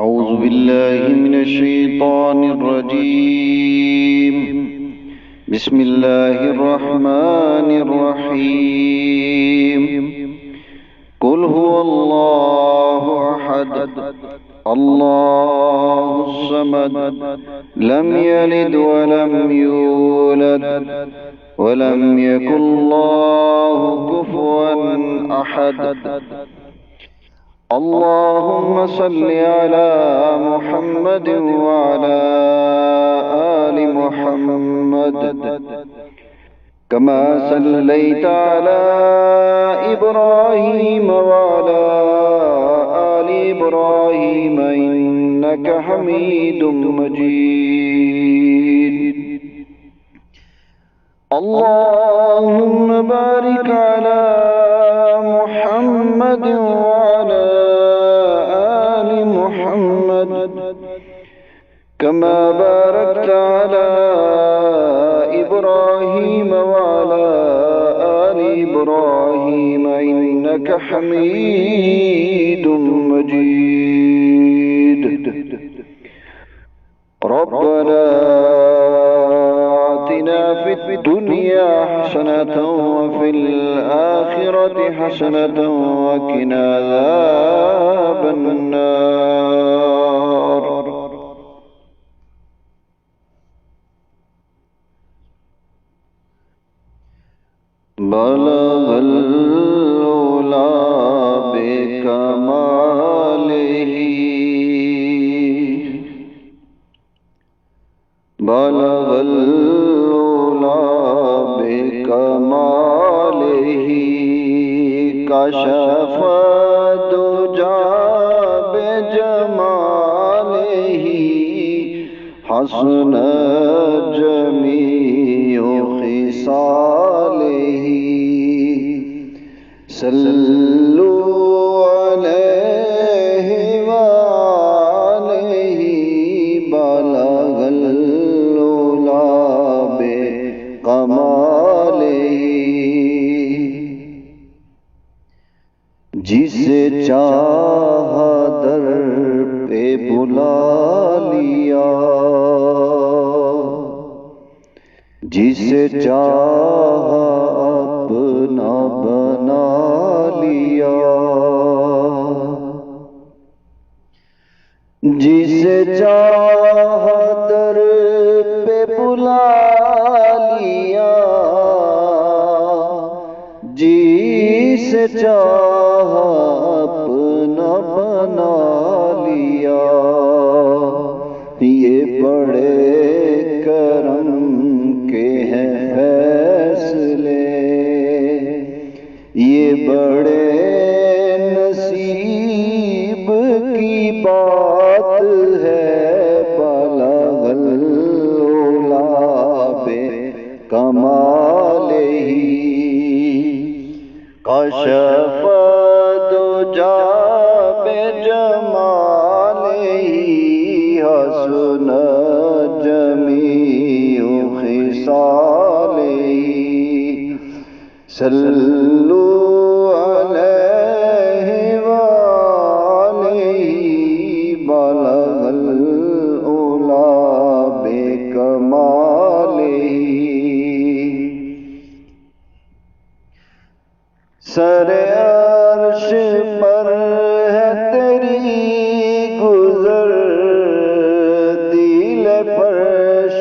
أعوذ بالله من الشيطان الرجيم. بسم الله الرحمن الرحيم. قل هو الله أحد الله الصمد لم يلد ولم يولد ولم يكن له كفوا أحد. اللهم صل على محمد وعلى آل محمد كما صليت على إبراهيم وعلى آل إبراهيم إنك حميد مجيد. اللهم بارك على محمد وعلى آل محمد كما باركت على إبراهيم وعلى آل إبراهيم إنك حميد مجيد. ربنا آتنا في الدنيا حسنة وفي الآخرة حسنة وقنا عذاب النار. بلغ العلا بكماله بلغ العلا بكماله كشف الدجى بجماله حسن جميع خصاله. صلوا عليه وآله بلغ العلا بکماله. جسے چاہا در پہ بلا لیا جسے چاہا اپنا بنا لیا جسے چاہا در پہ بلا لیا جسے چاہا اپنا بنا لیا. یہ بڑے کرم کے ہیں فیصلے یہ بڑے نصیب کی بات ہے. بلغ العلا بکمالہ کشف الدجى بجمالہ حسن جمیع خصالہ. صلوا علیہ وآلہ بلغ العلا بکمالہ. سر عرش پر ہے تیری گزر دل فرش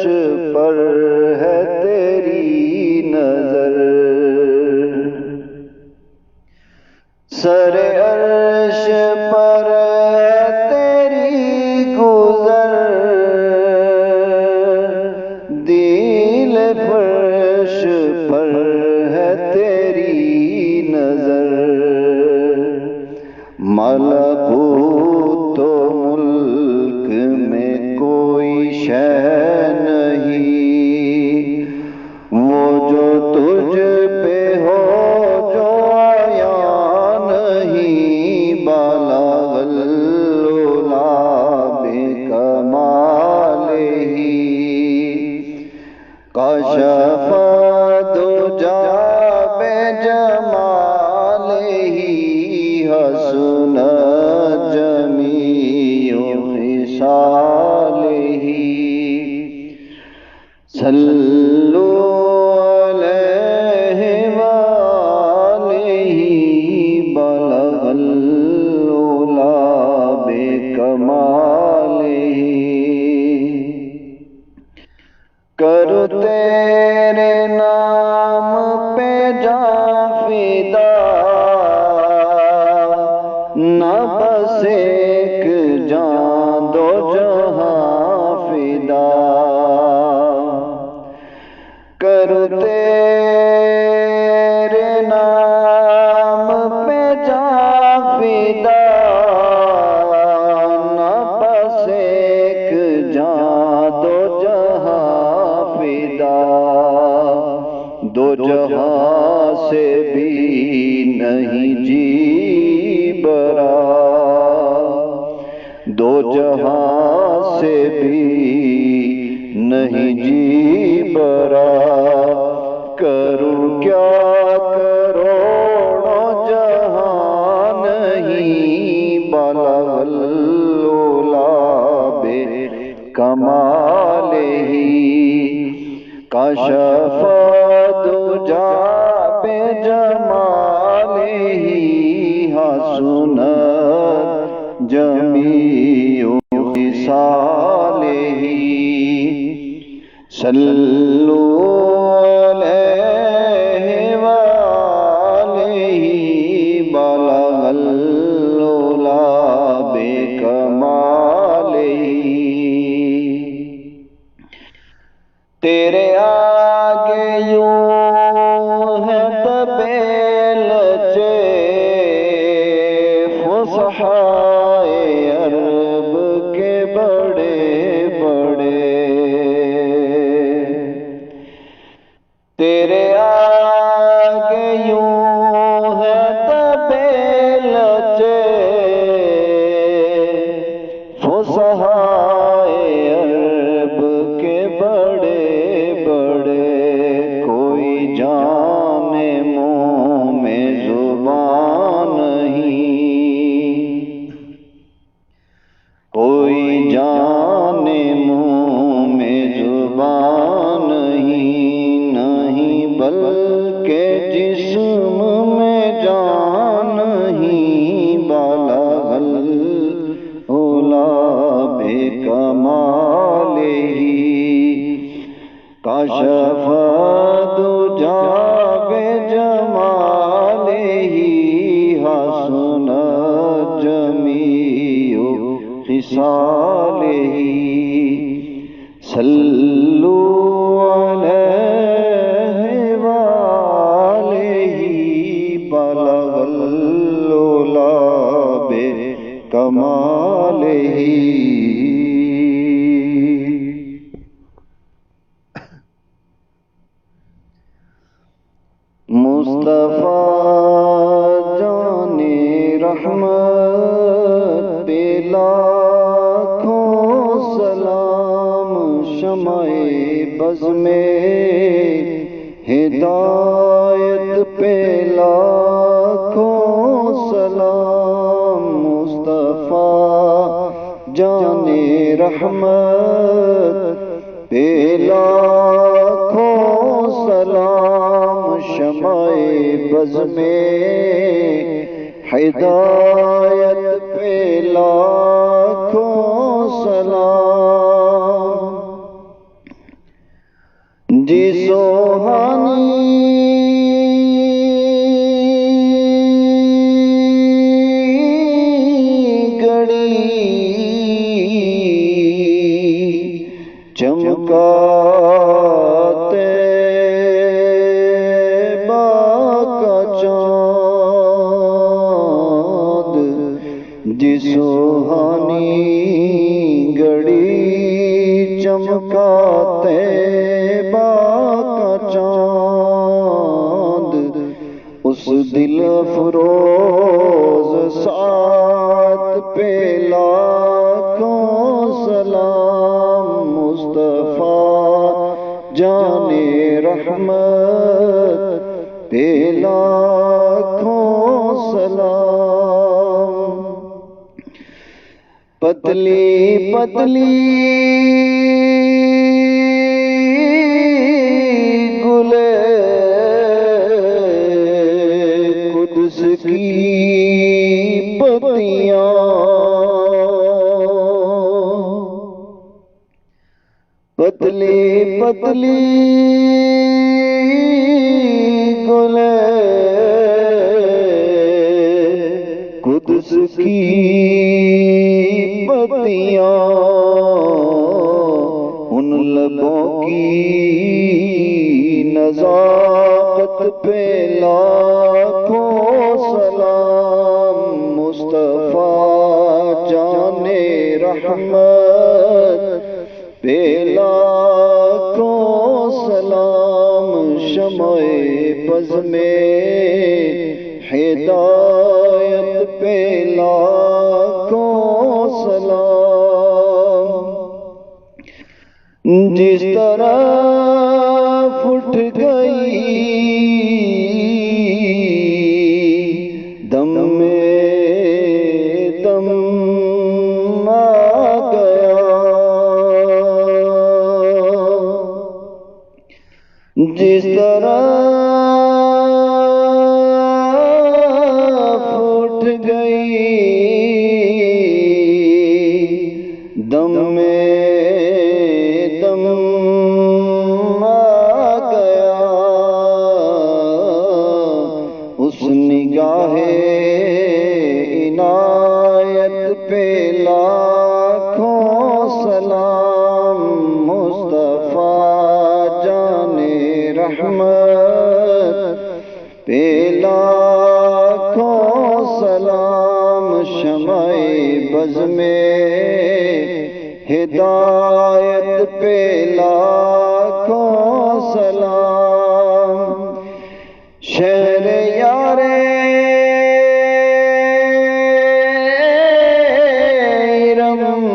پر ہے تیری نظر. سر عرش پر ہے تیری گزر دل فرش پر ہے تیری نظر. ملکوت و ملک میں کوئی شے نہیں وہ جو تجھ پہ ہو جو آیا نہیں. بلغ العلا بکمالہ کشف الدجى بجمالہ حسن جمیع دو جہاں سے بھی نہیں جی برا، کروں کیا کروڑوں جہاں نہیں بلغ العلا بے کمال ہی، کشف دجا بے جمال ہی، حسنت جمیع خصال ہی، صلو علیہ وآلہ بلغ العلا بے کمال ہی، تیرے آگے یوں ہے دبے لچے فصحائے عرب کے بڑے بڑے، تیرے آگے یوں ہے دبے لچے فصحائے عرب کے بڑے بڑے، کوئی جانے منہ میں زبان نہیں، کوئی جانے منہ میں زبان نہیں، نہیں بلکہ جسم میں جان نہیں بلغ العلا بے کمال ہی، کشف دجا بے جمال ہی، حسنت جمیع خصال ہی، صلو علیہ وآلہ بلغ العلا بے کمال ہی۔ مصطفیٰ جان رحمت پہ لاکھوں سلام، شمع بز میں ہدایت پہ لاکھوں سلام، مصطفیٰ جان رحمت پہ لاکھوں سلام، شمع بز میں ہدایت پہ لاکھوں سلام، جی سوہانی گڑی چمکاتے جی سوہانی گڑی چمکاتے کا چاند، اس دل فروز ساتھ پہ لاکھوں سلام، مصطفیٰ جان رحمت پہ لاکھوں سلام، پتلی پتلی گلے قدس کی پتیاں، پتلی پتلی گلے قدس کی پتیاں، ان لبوں کی نزاکت پہ لاکھوں سلام، مصطفیٰ جان رحمت پہ لاکھوں سلام، شمع بز میں ہدایت پہ لاکھوں سلام، جس طرح اٹھ گئی دم میں دم آ گیا، جس طرح اٹھ گئی دم میں دم آ گیا، اس نگاہ عنایت پہ لاکھوں سلام، مصطفیٰ جان رحمت پہ لاکھوں سلام، شمع بز میں ہدایت پہ لاکھوں سلام، شہر یار ارم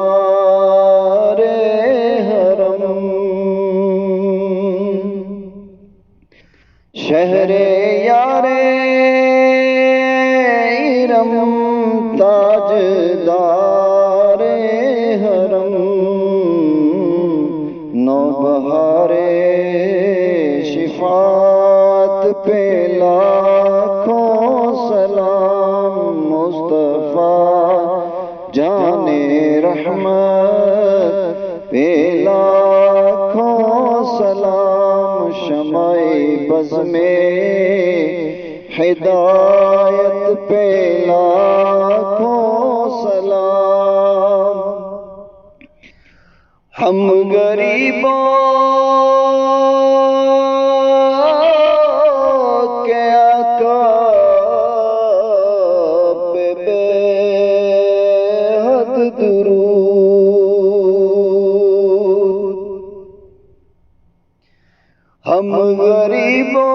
تاجدار حرم، شہر یار تاجدار حرم، نوبہار شفاعت پہ لاکھوں سلام، مصطفیٰ جان رحمت پہ لاکھوں سلام، شمع بز میں ہدایت پہ لاکھوں سلام، ہم غریبوں کے آقا پہ بے حد درود، ہم غریبوں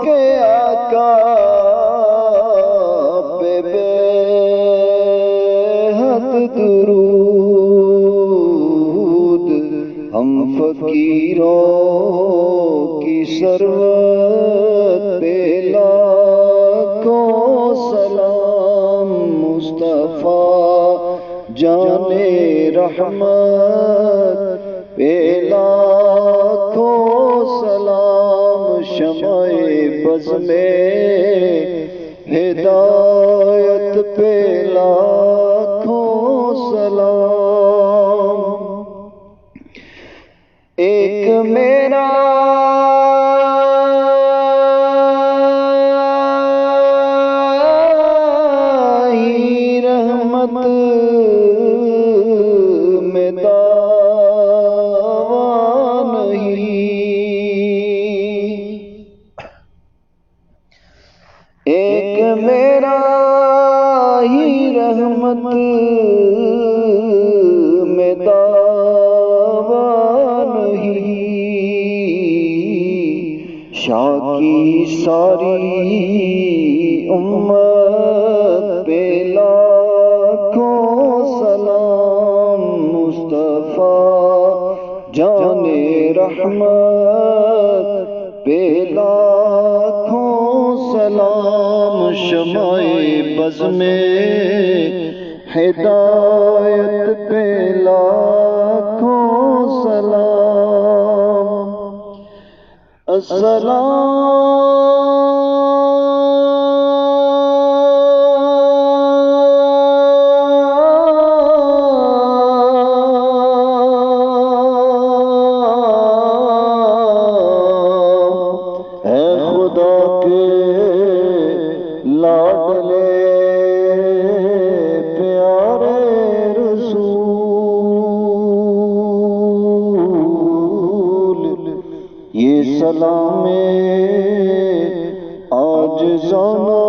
کے آقا پہ بے حد درود، ہم فقیروں کی ثروت پہ لاکھوں سلام، مصطفیٰ جان رحمت پہ لاکھوں سلام، شمع بز میں ہدایت پہ لاکھوں سلام، ایک میرا ہی رحمت میں دعویٰ نہیں، ایک میرا ہی رحمت میں دعویٰ نہیں، شاہ کی ساری امت پہ لاکھوں سلام، مصطفیٰ جان رحمت پہ لاکھوں سلام، شمع بز میں ہدایت پہ لاکھوں سلام، اے خدا کے لاڈلے پیارے رسول، یہ سلام عاجزانہ